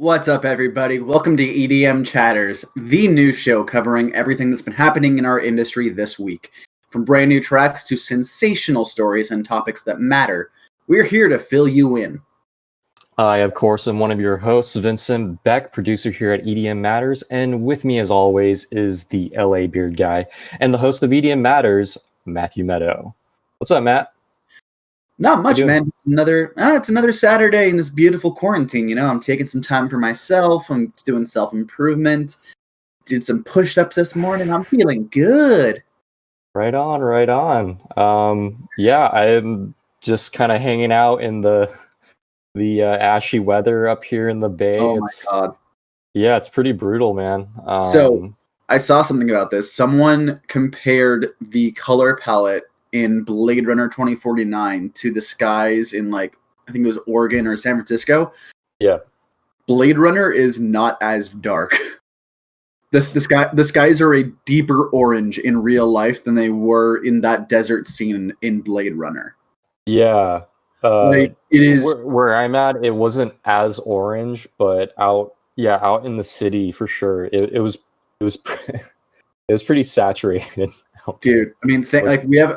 What's up, everybody? Welcome to EDM Chatters, the news show covering everything that's been happening in our industry this week. From brand new tracks to sensational stories and topics that matter, we're here to fill you in. I, of course, am one of your hosts, Vincent Beck, producer here at EDM Matters, and with me, as always, is the LA Beard Guy and the host of EDM Matters, Matthew Meadow. What's up, Matt? Not much, man. It's another Saturday in this beautiful quarantine. You know, I'm taking some time for myself. I'm doing self-improvement. Did some push-ups this morning. I'm feeling good. Right on, right on. Yeah, I'm just kind of hanging out in the ashy weather up here in the Bay. Oh my God. Yeah, it's pretty brutal, man. So I saw something about this. Someone compared the color palette in Blade Runner 2049 to the skies in, like, I think it was Oregon or San Francisco. Yeah. Blade Runner is not as dark. The skies are a deeper orange in real life than they were in that desert scene in Blade Runner. Yeah. It is where I'm at, it wasn't as orange, but out in the city for sure. It was it was pretty saturated. Dude, I mean,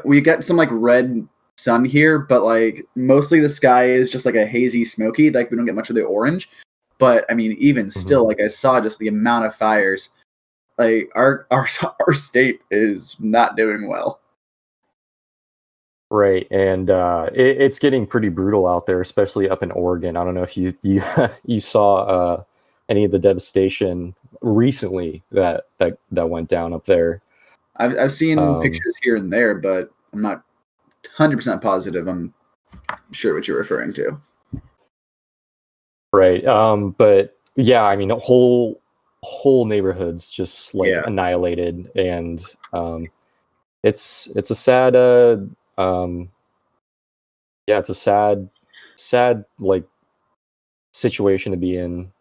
we get some like red sun here, but like mostly the sky is just like a hazy smoky. Like we don't get much of the orange. But I mean, even still, like I saw just the amount of fires. Like our state is not doing well. Right, and it's getting pretty brutal out there, especially up in Oregon. I don't know if you saw any of the devastation recently that went down up there. I've seen pictures here and there, but I'm not 100% positive. I'm sure what you're referring to. Right. But yeah, I mean, whole neighborhoods just like annihilated, and it's a sad it's a sad like situation to be in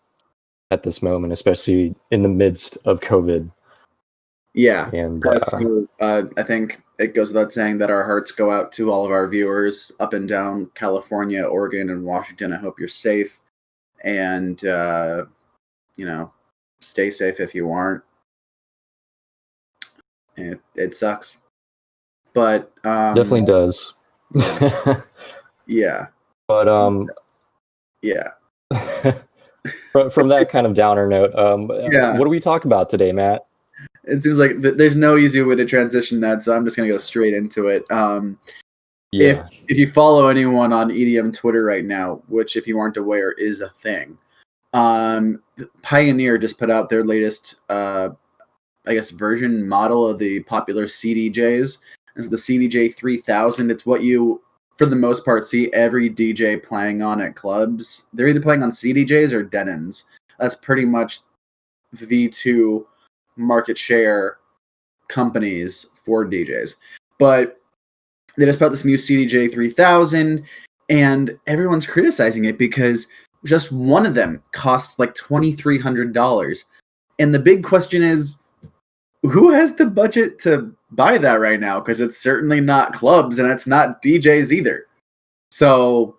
at this moment, especially in the midst of COVID. Yeah, and I think it goes without saying that our hearts go out to all of our viewers up and down California, Oregon, and Washington. I hope you're safe, and stay safe if you aren't. It sucks, but definitely does. Yeah, but yeah. From that kind of downer note, what do we talk about today, Matt? It seems like there's no easy way to transition that, so I'm just going to go straight into it. If you follow anyone on EDM Twitter right now, which if you aren't aware is a thing, Pioneer just put out their latest, version model of the popular CDJs. It's the CDJ 3000. It's what you, for the most part, see every DJ playing on at clubs. They're either playing on CDJs or Denons. That's pretty much the two market share companies for DJs. But they just put out this new CDJ 3000, and everyone's criticizing it because just one of them costs like $2,300. And the big question is, who has the budget to buy that right now? Because it's certainly not clubs, and it's not DJs either. So,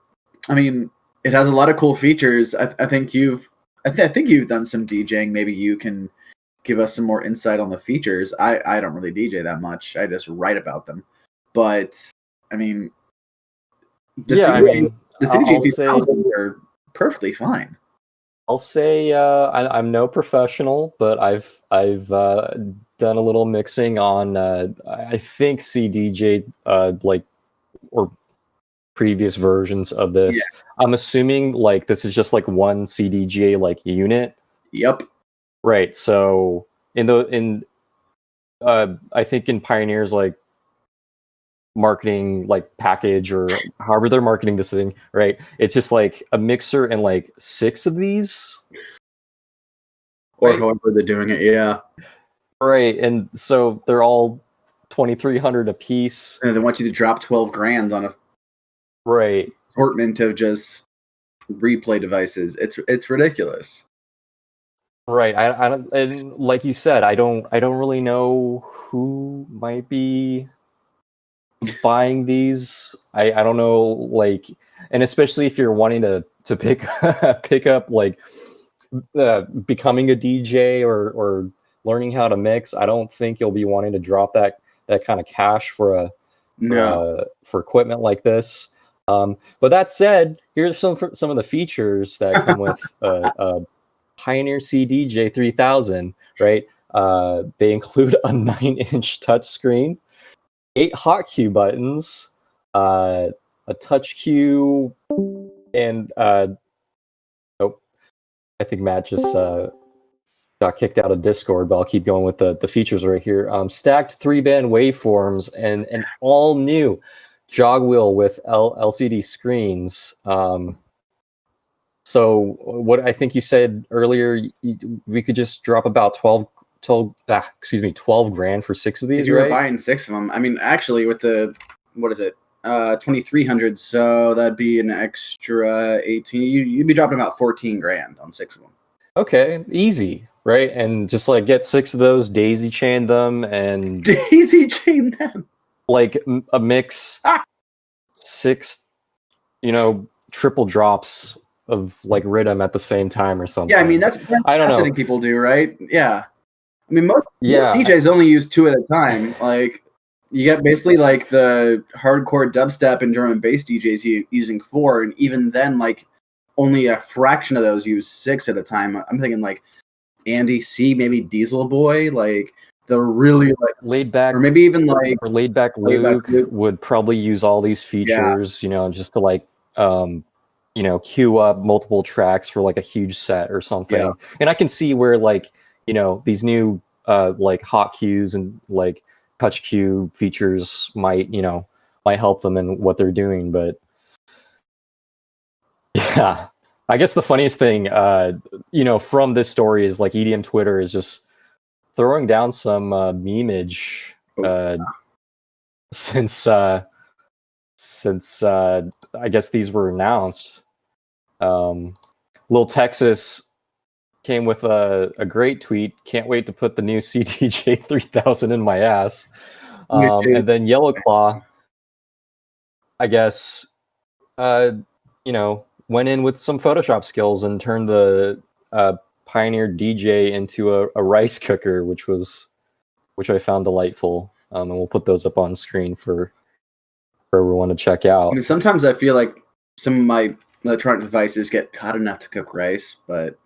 I mean, it has a lot of cool features. I think you've done some DJing. Maybe you can give us some more insight on the features. I don't really DJ that much. I just write about them. But I mean, the CDJ 3000 are perfectly fine. I'll say I'm no professional, but I've done a little mixing on I think CDJ or previous versions of this. Yeah. I'm assuming like this is just like one CDJ like unit. Yep. Right. So I think in Pioneer's like marketing like package or however they're marketing this thing, right? It's just like a mixer and like 6 of these. Or right? However they're doing it, yeah. Right. And so they're all $2,300 a piece. And they want you to drop $12,000 on a assortment of just replay devices. It's ridiculous. Right. I don't, and like you said, I don't really know who might be buying these. I don't know, like, and especially if you're wanting to pick up like becoming a DJ or learning how to mix, I don't think you'll be wanting to drop that kind of cash for equipment like this. But that said, here's some of the features that come with Pioneer CDJ 3000, right? They include a 9-inch touchscreen, 8 hotkey buttons, a touch cue, and I think Matt just got kicked out of Discord, but I'll keep going with the features right here. Stacked 3-band waveforms and an all new jog wheel with LCD screens. So what I think you said earlier, we could just drop about 12 grand for 6 of these. If you were buying 6 of them, I mean, actually, with the 2300, so that'd be an extra 18. You'd be dropping about 14 grand on 6 of them. Okay, easy, right? And just like get 6 of those, daisy chain them, and like a mix 6, triple drops of like Radium at the same time or something. Yeah, I mean that's I don't know. I think people do, right? Yeah, I mean most DJs only use 2 at a time. Like you get basically like the hardcore dubstep and drum and bass DJs using 4, and even then, like only a fraction of those use 6 at a time. I'm thinking like Andy C, maybe Diesel Boy, like the really like laid back, or maybe even like laid back Luke would probably use all these features, just to like queue up multiple tracks for like a huge set or something. Yeah. And I can see where like these new like hot cues and like touch cue features might help them in what they're doing. But yeah, I guess the funniest thing from this story is like EDM Twitter is just throwing down some memeage since I guess these were announced. Lil Texas came with a great tweet. Can't wait to put the new CDJ 3000 in my ass. And then Yellow Claw, I guess, went in with some Photoshop skills and turned the Pioneer DJ into a rice cooker, which I found delightful. And we'll put those up on screen for everyone to check out. I mean, sometimes I feel like some of my electronic devices get hot enough to cook rice, but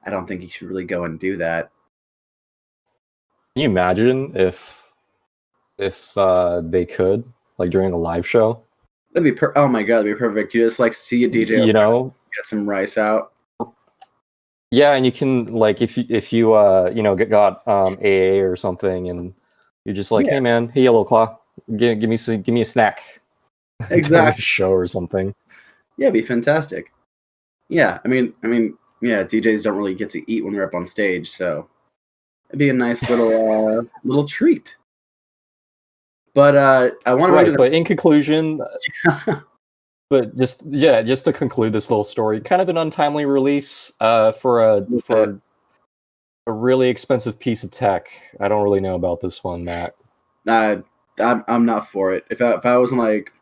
I don't think you should really go and do that. Can you imagine if they could, like during a live show? That'd be oh my god, that'd be perfect. You just like see a DJ, get some rice out. Yeah, and you can like if you got AA or something, and you're just like, hey man, hey Yellow Claw, give me a snack. Exactly. A show or something. Yeah, it'd be fantastic. Yeah, I mean, yeah, DJs don't really get to eat when they're up on stage, so it'd be a nice little little treat. But I want to. But in conclusion, but just to conclude this little story, kind of an untimely release for a really expensive piece of tech. I don't really know about this one, Matt. I'm not for it. If I wasn't like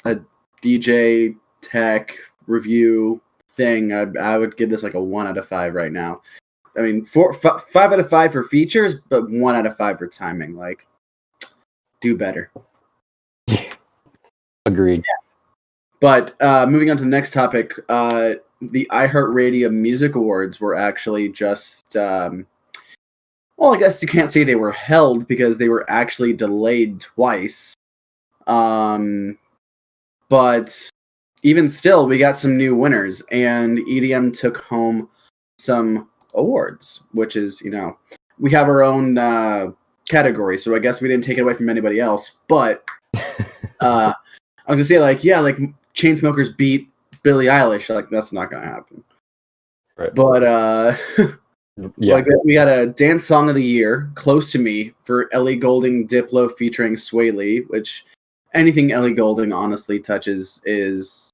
a DJ tech review thing, I would give this like a 1 out of 5 right now. I mean, 5 out of 5 for features, but 1 out of 5 for timing. Like, do better. Agreed. Yeah. But moving on to the next topic, the iHeartRadio Music Awards were actually just, well, I guess you can't say they were held because they were actually delayed twice. But even still, we got some new winners, and EDM took home some awards, which is, we have our own category, so I guess we didn't take it away from anybody else. But I was gonna say, like Chainsmokers beat Billie Eilish. Like, that's not gonna happen. Right. But like we got a dance song of the year, "Close to Me" for Ellie Goulding, Diplo featuring Sway Lee, which anything Ellie Goulding honestly touches is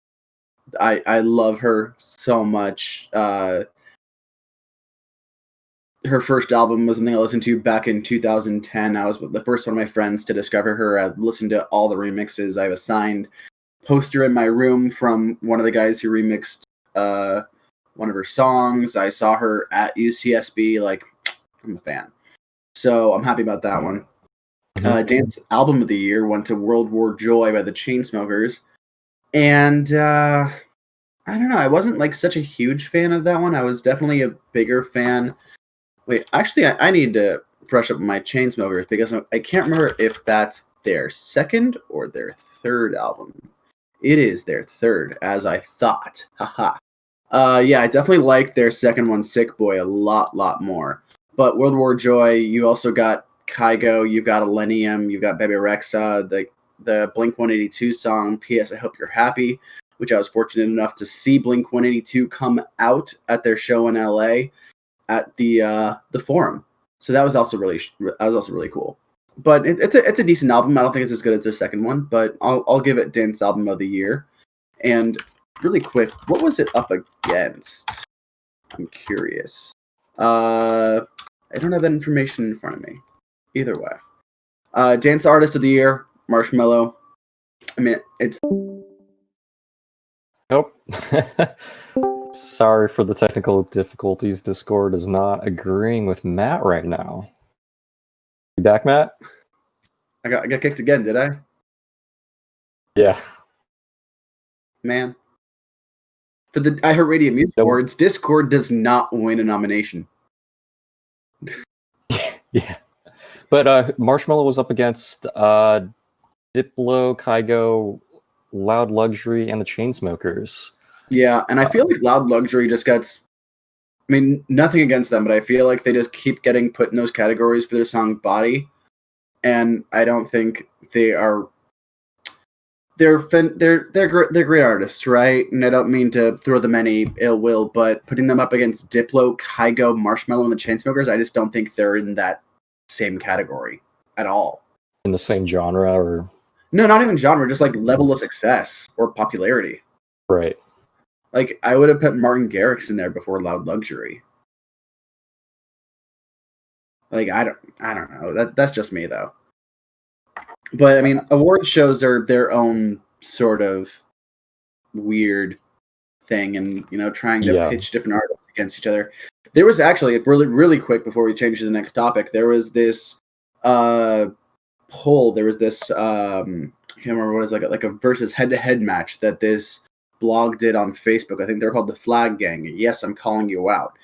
I love her so much. Her first album was something I listened to back in 2010. I was the first one of my friends to discover her. I listened to all the remixes. I have a signed poster in my room from one of the guys who remixed one of her songs. I saw her at UCSB. Like, I'm a fan. So I'm happy about that one. Dance album of the year went to World War Joy by the Chainsmokers. And I don't know. I wasn't like such a huge fan of that one. I was definitely a bigger fan. Wait, actually, I need to brush up my Chainsmokers because I can't remember if that's their second or their third album. It is their third, as I thought. Haha. Yeah, I definitely liked their second one, Sick Boy, a lot more. But World War Joy, you also got Kygo, you've got Millennium, you've got Bebe Rexha, the Blink-182 song, P.S. I Hope You're Happy, which I was fortunate enough to see Blink-182 come out at their show in LA at the Forum. So that was also really cool. But it's a decent album. I don't think it's as good as their second one, but I'll give it Dance Album of the Year. And really quick, what was it up against? I'm curious. I don't have that information in front of me. Either way. Dance Artist of the Year, Marshmello. I mean, it's... Nope. Sorry for the technical difficulties. Discord is not agreeing with Matt right now. You back, Matt? I got kicked again, did I? Yeah. Man. For the iHeartMusic Music Awards, Discord does not win a nomination. Yeah. But Marshmello was up against Diplo, Kygo, Loud Luxury, and the Chainsmokers. Yeah, and I feel like Loud Luxury just gets... I mean, nothing against them, but I feel like they just keep getting put in those categories for their song Body. And I don't think they are... They're great artists, right? And I don't mean to throw them any ill will, but putting them up against Diplo, Kygo, Marshmello, and the Chainsmokers, I just don't think they're in that same category at all. In the same genre, or... No, not even genre, just like level of success or popularity. Right. Like, I would have put Martin Garrix in there before Loud Luxury. Like, I don't know. That's just me, though. But, I mean, award shows are their own sort of weird thing and, you know, trying to pitch different artists against each other. There was actually, really quick before we change to the next topic, there was this poll. There was this, I can't remember what it was, like a versus head-to-head match that this blog did on Facebook. I think they're called the Flag Gang. Yes, I'm calling you out.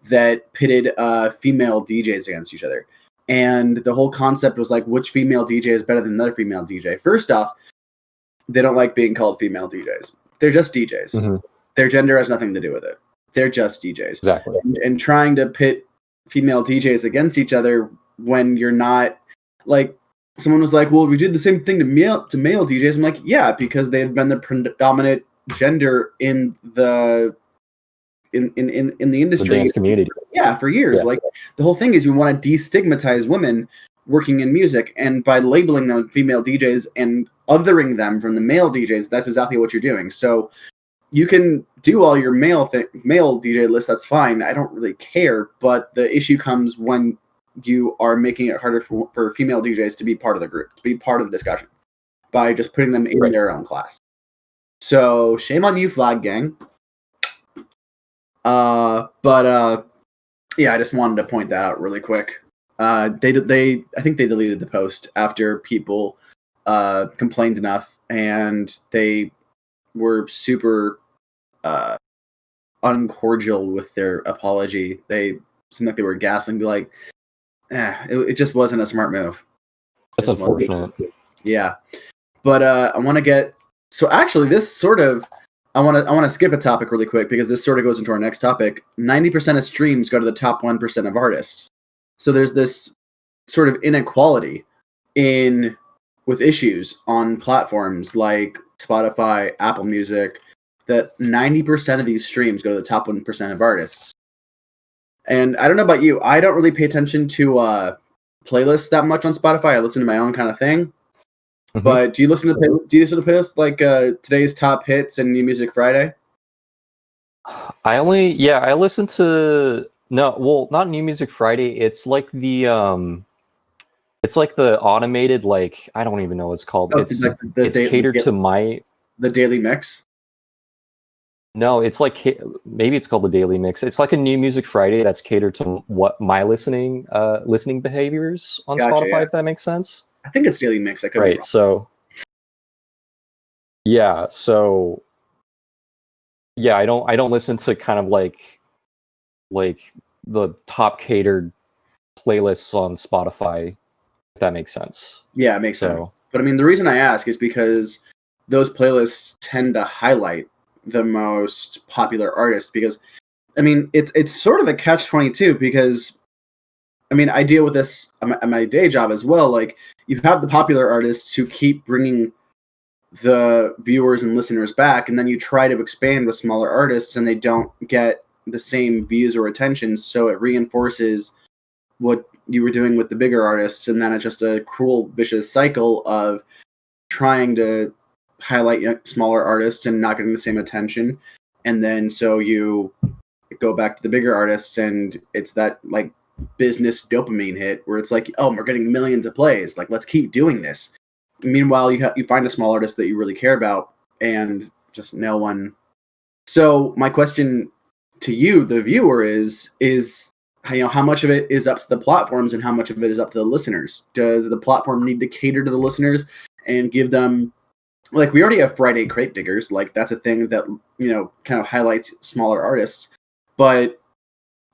That pitted female DJs against each other. And the whole concept was like, which female DJ is better than another female DJ? First off, they don't like being called female DJs. They're just DJs. Mm-hmm. Their gender has nothing to do with it. They're just DJs. Exactly. And trying to pit female DJs against each other when you're not, like, someone was like, well, we did the same thing to male DJs. I'm like, yeah, because they've been the predominant gender in the industry, the dance community. Yeah, for years. Yeah. Like, the whole thing is you want to destigmatize women working in music, and by labeling them female DJs and othering them from the male DJs, that's exactly what you're doing. So you can do all your male DJ lists, that's fine. I don't really care, but the issue comes when you are making it harder for female DJs to be part of the group, to be part of the discussion, by just putting them in their own class. So shame on you, Flag Gang. Yeah, I just wanted to point that out really quick. I think they deleted the post after people complained enough, and they were super uncordial with their apology. They seemed like they were gaslighting, be like, it just wasn't a smart move. That's unfortunate. Yeah, but I want to get... So actually, this sort of... I want to skip a topic really quick because this sort of goes into our next topic. 90% of streams go to the top 1% of artists. So there's this sort of inequality with issues on platforms like Spotify, Apple Music, that 90% of these streams go to the top 1% of artists. And I don't know about you, I don't really pay attention to playlists that much on Spotify. I listen to my own kind of thing. Mm-hmm. But do you listen to playlists like today's top hits and New Music Friday? I listen to not New Music Friday. It's like the automated, like, I don't even know what it's called. It's catered to the Daily Mix. No, it's like maybe it's called the Daily Mix. It's like a New Music Friday that's catered to what my listening behaviors on Gotcha, Spotify, yeah. if that makes sense. I think it's Daily Mix. I could be Right. wrong. So yeah, I don't listen to kind of like the top catered playlists on Spotify, if that makes sense. Yeah, it makes sense. But I mean, the reason I ask is because those playlists tend to highlight the most popular artists. Because I mean, it's sort of a catch-22 because I mean, I deal with this at my day job as well. Like, you have the popular artists who keep bringing the viewers and listeners back, and then you try to expand with smaller artists, and they don't get the same views or attention. So it reinforces what you were doing with the bigger artists, and then it's just a cruel, vicious cycle of trying to highlight smaller artists and not getting the same attention. And then so you go back to the bigger artists, and it's that like business dopamine hit where it's like, oh, we're getting millions of plays, like let's keep doing this. Meanwhile, you find a small artist that you really care about, and just no one. So my question to you, the viewer, is how much of it is up to the platforms and how much of it is up to the listeners? Does the platform need to cater to the listeners and give them, like, we already have Friday Crate Diggers, like that's a thing that kind of highlights smaller artists, but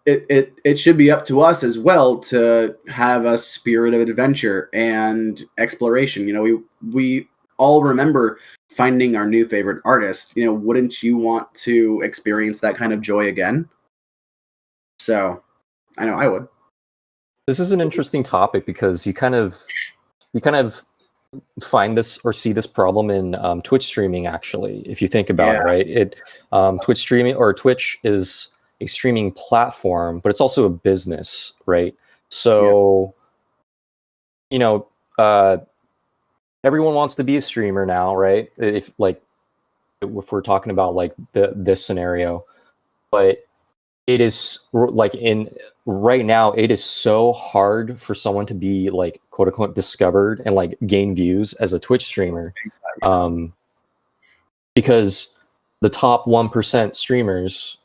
it should be up to us as well to have a spirit of adventure and exploration. We all remember finding our new favorite artist. Wouldn't you want to experience that kind of joy again? So I know I would. This is an interesting topic because you kind of find this or see this problem in Twitch streaming. Actually, if you think about it, right? Twitch streaming, or Twitch, is a streaming platform, but it's also a business, right? So, everyone wants to be a streamer now, right? If we're talking about like this scenario, but it is like right now, it is so hard for someone to be like quote unquote discovered and like gain views as a Twitch streamer, because the top 1% streamers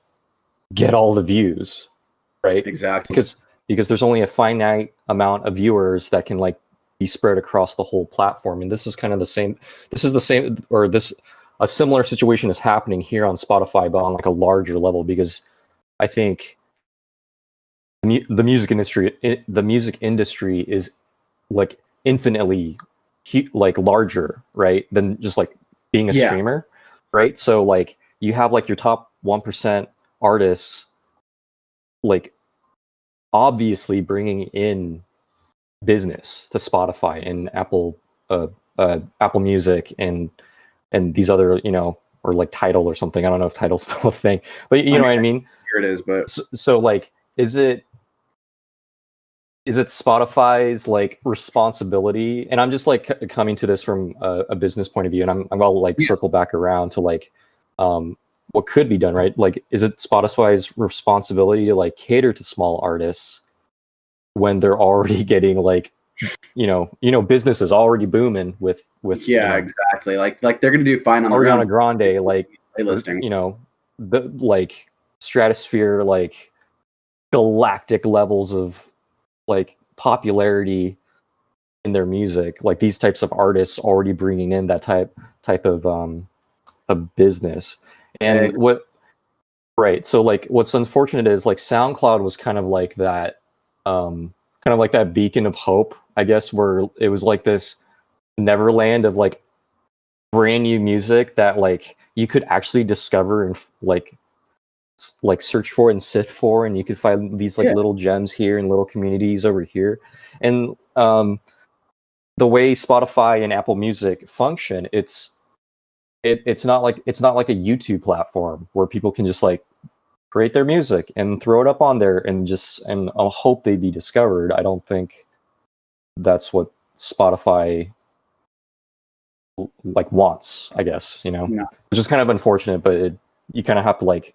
get all the views, right? Exactly. Because there's only a finite amount of viewers that can like be spread across the whole platform. And this is kind of the same. A similar situation is happening here on Spotify, but on like a larger level, because I think the music industry is like infinitely like larger, right, than just like being a streamer, right? So like you have like your top 1% artists, like obviously bringing in business to Spotify and Apple Music and these other, or like Tidal or something. I don't know if Tidal's still a thing, but you know what I mean? Here it is, but so like, is it Spotify's like responsibility? And I'm just like coming to this from a business point of view, and I'll like circle back around to like what could be done, right? Like, is it Spotify's responsibility to like cater to small artists when they're already getting like, business is already booming with exactly, like they're gonna do fine on Ariana Grande, like playlisting, the like stratosphere, like galactic levels of like popularity in their music, like these types of artists already bringing in that type of business. And so like what's unfortunate is like SoundCloud was kind of like that beacon of hope, I guess, where it was like this neverland of like brand new music that like you could actually discover and like search for and sift for, and you could find these like little gems here and little communities over here. And the way Spotify and Apple Music function, it's not like a YouTube platform where people can just like create their music and throw it up on there and I'll hope they be discovered. I don't think that's what Spotify like wants, I guess, which is kind of unfortunate, but you kind of have to like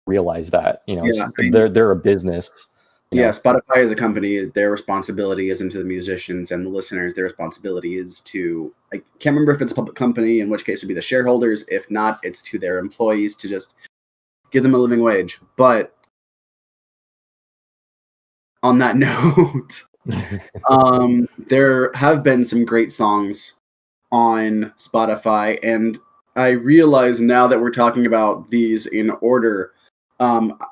realize that, they're a business. Yeah, Spotify as a company, their responsibility isn't to the musicians and the listeners. Their responsibility is to, I can't remember if it's a public company, in which case it would be the shareholders. If not, it's to their employees to just give them a living wage. But on that note, there have been some great songs on Spotify, and I realize now that we're talking about these in order,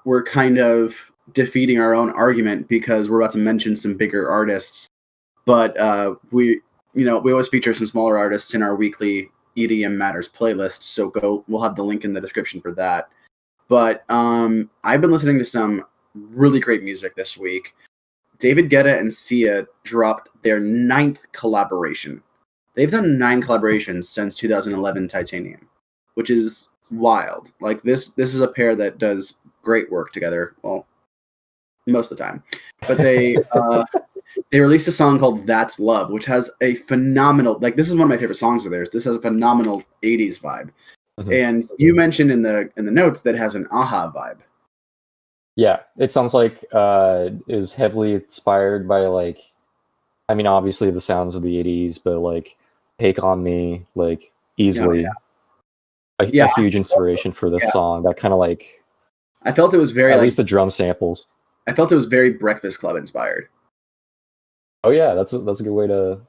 we're kind of defeating our own argument because we're about to mention some bigger artists, but we always feature some smaller artists in our weekly EDM Matters playlist, so we'll have the link in the description for that. But I've been listening to some really great music this week. David Guetta and Sia dropped their 9th collaboration. They've done 9 collaborations since 2011 Titanium, which is wild. Like this is a pair that does great work together. Well, most of the time. But they released a song called That's Love, which has a phenomenal, like, this is one of my favorite songs of theirs. This has a phenomenal 80s vibe. Mm-hmm. And you mentioned in the notes that it has an Aha vibe. Yeah, it sounds like is heavily inspired by, like, I mean, obviously the sounds of the 80s, but like Take On Me, like, easily a huge inspiration for this song. That kind of, like, I felt it was very, at least the drum samples. I felt it was very Breakfast Club inspired. Oh yeah, that's a good way to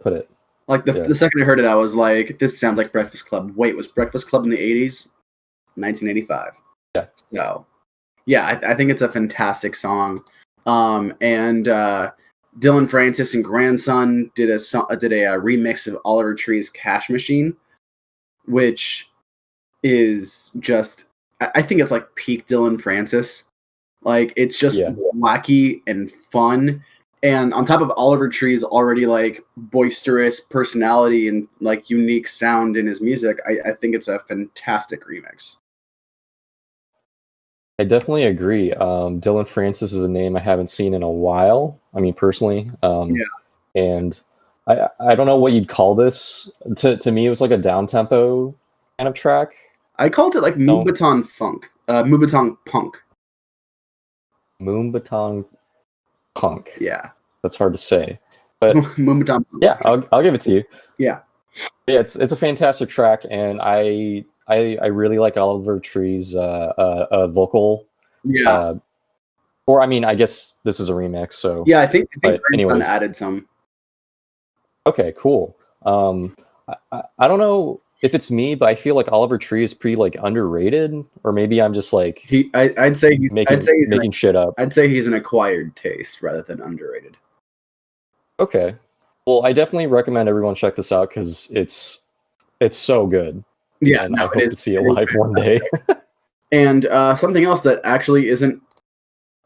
put it. Like the second I heard it, I was like, this sounds like Breakfast Club. Wait, was Breakfast Club in the 80s? 1985. Yeah. So, yeah, I think it's a fantastic song. And Dillon Francis and Grandson did a remix of Oliver Tree's Cash Machine, which is just, I think it's like peak Dillon Francis. Like, it's just wacky and fun. And on top of Oliver Tree's already, like, boisterous personality and, like, unique sound in his music, I think it's a fantastic remix. I definitely agree. Dillon Francis is a name I haven't seen in a while. I mean, personally. And I don't know what you'd call this. To me, it was like a down-tempo kind of track. I called it, like, Moombahton Funk. Moombahton Punk. Moombahton Punk. Yeah. That's hard to say. But Moombahton Punk. Yeah, I'll give it to you. Yeah. Yeah, it's a fantastic track, and I really like Oliver Tree's vocal. Yeah. Or, I mean, I guess this is a remix, so... Yeah, I think Grandson added some. Okay, cool. I don't know if it's me, but I feel like Oliver Tree is pretty, like, underrated, or maybe I'm just, like... I'd say he's making shit up. I'd say he's an acquired taste rather than underrated. Okay. Well, I definitely recommend everyone check this out, because it's so good. Yeah, and I hope to see it live one day. And something else that actually isn't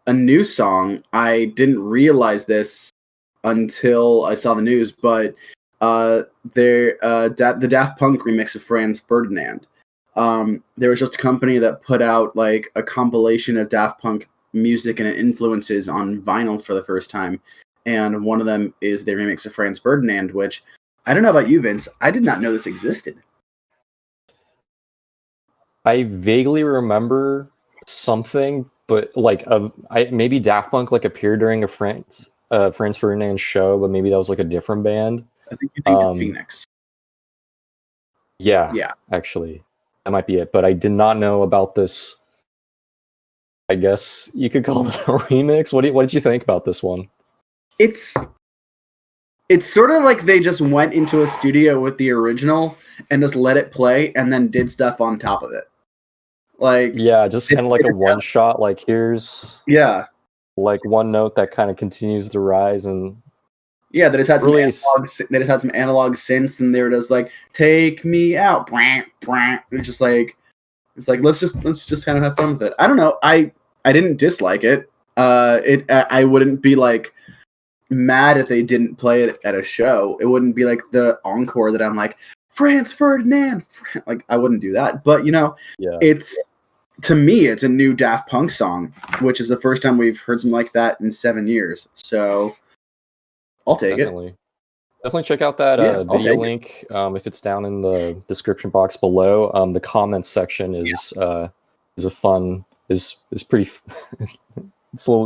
a new song, I didn't realize this until I saw the news, but the Daft Punk remix of Franz Ferdinand. There was just a company that put out, like, a compilation of Daft Punk music and influences on vinyl for the first time, and one of them is the remix of Franz Ferdinand, which, I don't know about you, Vince, I did not know this existed. I vaguely remember something, but, like, maybe Daft Punk, like, appeared during a Franz Ferdinand show, but maybe that was, like, a different band. I think you think of Phoenix. Yeah, actually, that might be it. But I did not know about this. I guess you could call it a remix. What did you think about this one? It's sort of like they just went into a studio with the original and just let it play and then did stuff on top of it. Like, yeah, just kind of like a one shot. Like, here's like one note that kind of continues to rise, and they just had some analog synths, and they were just like, "Take me out," it's just like let's just kind of have fun with it. I don't know. I didn't dislike it. I wouldn't be, like, mad if they didn't play it at a show. It wouldn't be like the encore that I'm like, Franz Ferdinand, like, I wouldn't do that. But, to me, it's a new Daft Punk song, which is the first time we've heard something like that in 7 years. So I'll take it. Definitely check out that video link if it's down in the description box below. The comments section is pretty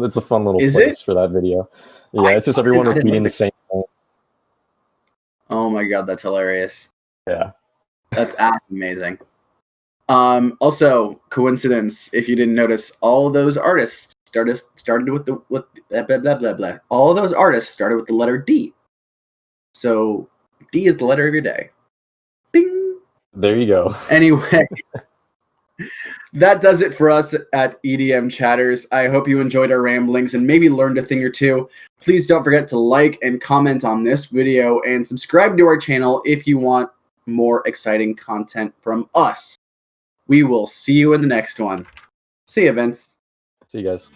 it's a fun little Is place it? for that video. Yeah, it's just everyone I didn't repeating know the same thing. Oh my god, that's hilarious. Yeah. That's amazing. Also, coincidence, if you didn't notice, all those artists started with blah, blah, blah, blah. All those artists started with the letter D. So D is the letter of your day. Bing. There you go. Anyway, that does it for us at EDM Chatters. I hope you enjoyed our ramblings and maybe learned a thing or two. Please don't forget to like and comment on this video and subscribe to our channel if you want more exciting content from us. We will see you in the next one. See you, Vince. See you guys.